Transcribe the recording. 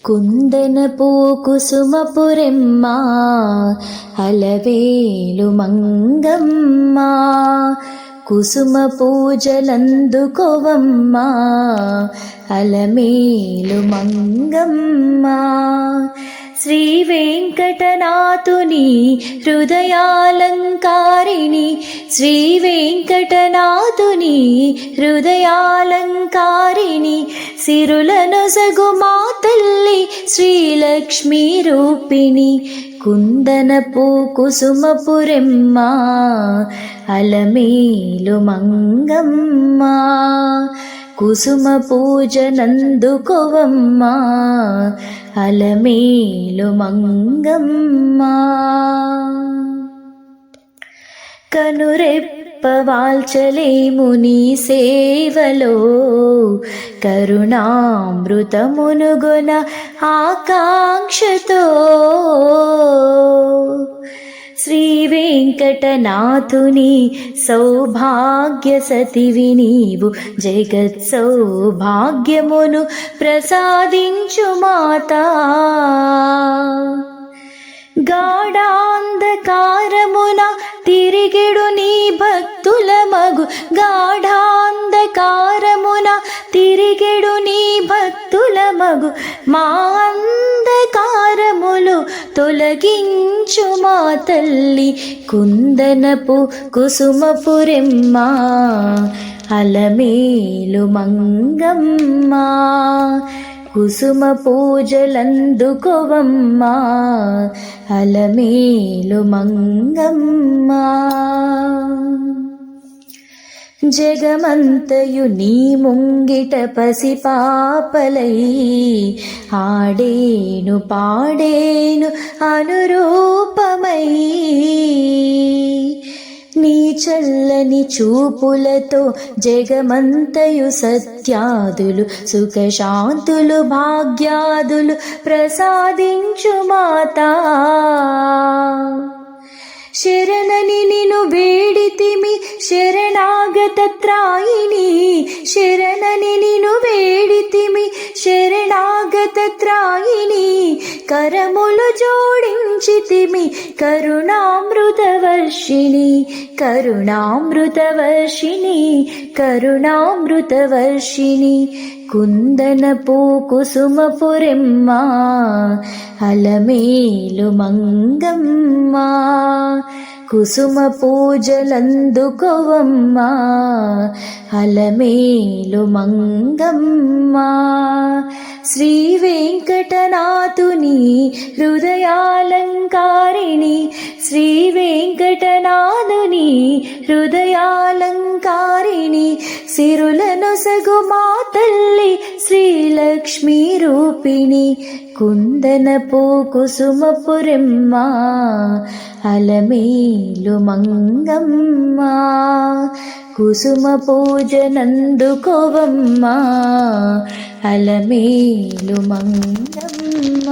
కుందనపు కుసుమపురెమ్మ అలవేలు మంగమ్మ కుసుమ పూజలందుకోవమ్మ అలమేలు మంగమ్మ శ్రీ వెంకటనాథుని హృదయాలంకారిణి శ్రీ వెంకటనాథుని హృదయాలంకారిణి సిరులనొసగు మా తల్లి శ్రీలక్ష్మీ రూపిణి కుందనపు కుసుమపురెమ్మ అలమేలు మంగమ్మ కుసుమ పూజనందుకోవమ్మ అలమేలు మంగమ్మ కనురెప్పవాల్చలేము నీ సేవలో కరుణామృతమునుగొన ఆకాంక్షతో శ్రీ వెంకటనాథుని సౌభాగ్య సతివి నీవు జగత్ సౌభాగ్యమును ప్రసాదించు మాతా గాఢాంధకారమున తిరిగెడు నీ భక్తుల మగు గాఢాంధకారమున తిరిగెడు నీ భక్తుల మగు మా అంధకారములు తొలగించు మా తల్లి కుందనపు కుసుమపురెమ్మ అలమేలు మంగమ్మ కుసుమ పూజలందుకోవమ్మ అలమేలు మంగమ్మ జగమంతయు నీ ముంగిట పసిపాపలై ఆడేను పాడేను అనురూపమై నీ చల్లని చూపులతో జగమంతయు సత్యాదులు సుఖశాంతులు భాగ్యాదులు ప్రసాదించు మాతా శరణని నిను వేడితిమి శరణాగతత్రాయిని శరణని నిను వేడితిమి శరణాగతత్రాయిని కరములు జోడించితిమి కరుణామృతవర్షిణి కరుణామృతవర్షిణి కరుణామృతవర్షిణి కుందనపు కుసుమపురెమ్మ అలమేలు మంగమ్మ కుసుమ పూజలందుకోవమ్మ అలమేలు మంగమ్మ శ్రీ వెంకటనాథుని హృదయాలంకారిణి శ్రీ వెంకటనాథుని హృదయాలంకారిణి సిరులనొసగు మా తల్లి శ్రీలక్ష్మీ రూపిణి కుందనపు కుసుమపురెమ్మ అలమేలు మంగమ్మ కుసుమ పూజనందుకోవమ్మ అలమేలు మంగమ్మ